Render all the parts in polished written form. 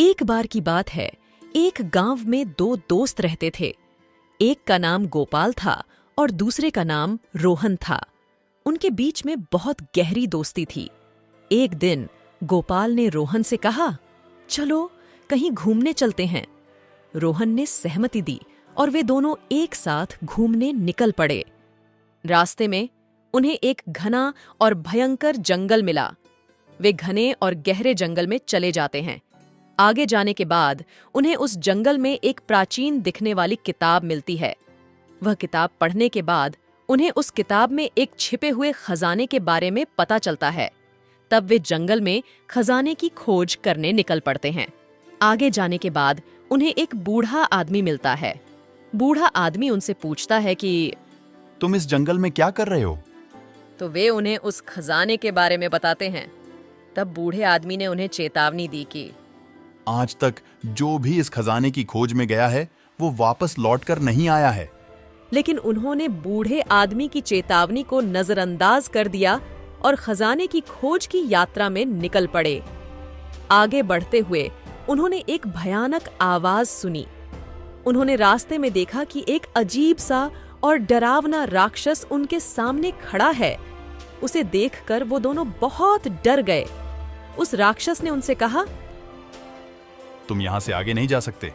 एक बार की बात है, एक गांव में दो दोस्त रहते थे। एक का नाम गोपाल था और दूसरे का नाम रोहन था। उनके बीच में बहुत गहरी दोस्ती थी। एक दिन गोपाल ने रोहन से कहा, चलो कहीं घूमने चलते हैं। रोहन ने सहमति दी और वे दोनों एक साथ घूमने निकल पड़े। रास्ते में उन्हें एक घना और भयंकर जंगल मिला। वे घने और गहरे जंगल में चले जाते हैं। आगे जाने के बाद उन्हें उस जंगल में एक प्राचीन दिखने वाली किताब मिलती है। वह किताब पढ़ने के बाद उन्हें उस किताब में एक छिपे हुए खजाने के बारे में पता चलता है। तब वे जंगल में खजाने की खोज करने निकल पड़ते हैं। आगे जाने के बाद उन्हें एक बूढ़ा आदमी मिलता है। बूढ़ा आदमी उनसे पूछता है कि तुम इस जंगल में क्या कर रहे हो? तो वे उन्हें उस खजाने के बारे में बताते हैं। तब बूढ़े आदमी ने उन्हें चेतावनी दी कि आज तक जो भी इस खजाने की खोज में गया है वो वापस लौटकर नहीं आया है। लेकिन उन्होंने बूढ़े आदमी की चेतावनी को नजरअंदाज कर दिया और खजाने की खोज की यात्रा में निकल पड़े। आगे बढ़ते हुए उन्होंने एक भयानक आवाज सुनी। उन्होंने रास्ते में देखा कि एक अजीब सा और डरावना राक्षस उनके सामने खड़ा है। उसे देखकर वो दोनों बहुत डर गए। उस राक्षस ने उनसे कहा, तुम यहाँ से आगे नहीं जा सकते।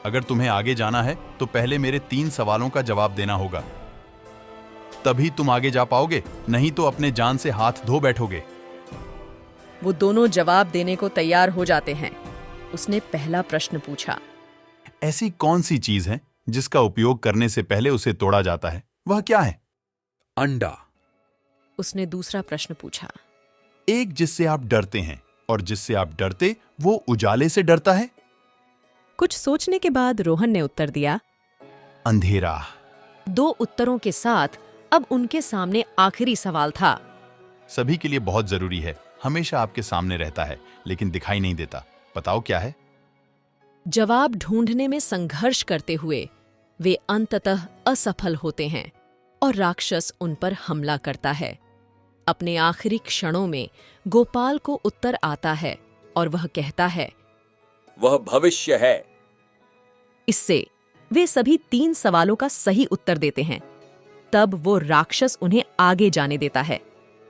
अगर तुम्हें आगे जाना है तो पहले मेरे 3 सवालों का जवाब देना होगा, तभी तुम आगे जा पाओगे, नहीं तो अपने जान से हाथ धो बैठोगे। वो दोनों जवाब देने को तैयार हो जाते हैं। उसने पहला प्रश्न पूछा, ऐसी कौन सी चीज है जिसका उपयोग करने से पहले उसे तोड़ा जाता है? वह क्या है? अंडा। उसने दूसरा प्रश्न पूछा, एक जिससे आप डरते हैं और जिससे आप डरते वो उजाले से डरता है। कुछ सोचने के बाद रोहन ने उत्तर दिया, अंधेरा। 2 उत्तरों के साथ अब उनके सामने आखिरी सवाल था। सभी के लिए बहुत जरूरी है, हमेशा आपके सामने रहता है लेकिन दिखाई नहीं देता। बताओ क्या है? जवाब ढूंढने में संघर्ष करते हुए वे अंततः असफल होते हैं और राक्षस उन पर हमला करता है। अपने आखिरी क्षणों में गोपाल को उत्तर आता है और वह कहता है, वह भविष्य है। इससे वे सभी 3 सवालों का सही उत्तर देते हैं। तब वो राक्षस उन्हें आगे जाने देता है,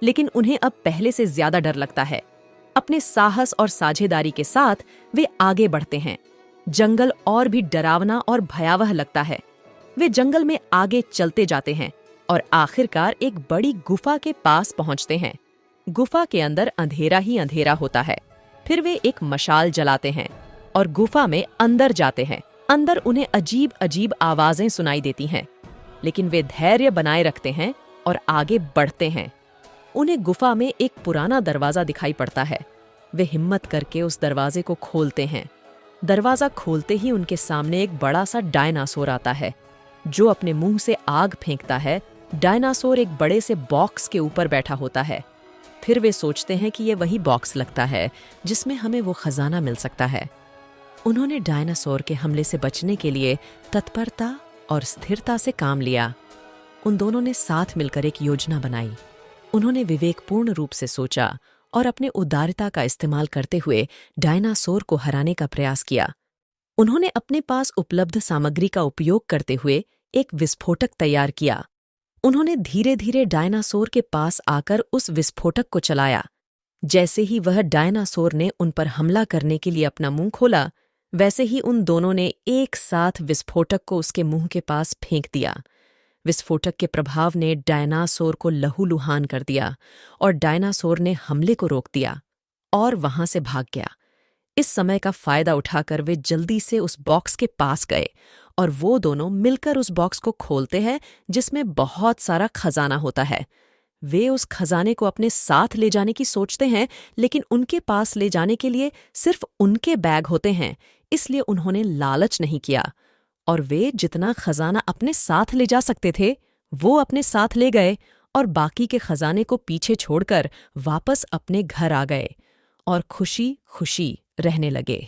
लेकिन उन्हें अब पहले से ज्यादा डर लगता है। अपने साहस और साझेदारी के साथ वे आगे बढ़ते हैं। जंगल और भी डरावना और भयावह लगता है। वे जंगल में आगे चलते जाते हैं और आखिरकार एक बड़ी गुफा के पास पहुंचते हैं। गुफा के अंदर अंधेरा ही अंधेरा होता है। फिर वे एक मशाल जलाते हैं और गुफा में अंदर जाते हैं। अंदर उन्हें अजीब अजीब आवाजें सुनाई देती हैं, लेकिन वे धैर्य बनाए रखते हैं और आगे बढ़ते हैं। उन्हें गुफा में एक पुराना दरवाजा दिखाई पड़ता है। वे हिम्मत करके उस दरवाजे को खोलते हैं। दरवाजा खोलते ही उनके सामने एक बड़ा सा डायनासोर आता है, जो अपने मुंह से आग फेंकता है। डायनासोर एक बड़े से बॉक्स के ऊपर बैठा होता है। फिर वे सोचते हैं कि ये वही बॉक्स लगता है जिसमें हमें वो खजाना मिल सकता है। उन्होंने डायनासोर के हमले से बचने के लिए तत्परता और स्थिरता से काम लिया। उन दोनों ने साथ मिलकर एक योजना बनाई। उन्होंने विवेकपूर्ण रूप से सोचा और अपने उदारता का इस्तेमाल करते हुए डायनासोर को हराने का प्रयास किया। उन्होंने अपने पास उपलब्ध सामग्री का उपयोग करते हुए एक विस्फोटक तैयार किया। उन्होंने धीरे धीरे डायनासोर के पास आकर उस विस्फोटक को चलाया। जैसे ही वह डायनासोर ने उन पर हमला करने के लिए अपना मुंह खोला, वैसे ही उन दोनों ने एक साथ विस्फोटक को उसके मुंह के पास फेंक दिया। विस्फोटक के प्रभाव ने डायनासोर को लहूलुहान कर दिया और डायनासोर ने हमले को रोक दिया और वहां से भाग गया। इस समय का फायदा उठाकर वे जल्दी से उस बॉक्स के पास गए और वो दोनों मिलकर उस बॉक्स को खोलते हैं, जिसमें बहुत सारा खजाना होता है। वे उस खजाने को अपने साथ ले जाने की सोचते हैं, लेकिन उनके पास ले जाने के लिए सिर्फ उनके बैग होते हैं, इसलिए उन्होंने लालच नहीं किया और वे जितना खजाना अपने साथ ले जा सकते थे वो अपने साथ ले गए और बाकी के खजाने को पीछे छोड़कर वापस अपने घर आ गए और खुशी खुशी रहने लगे।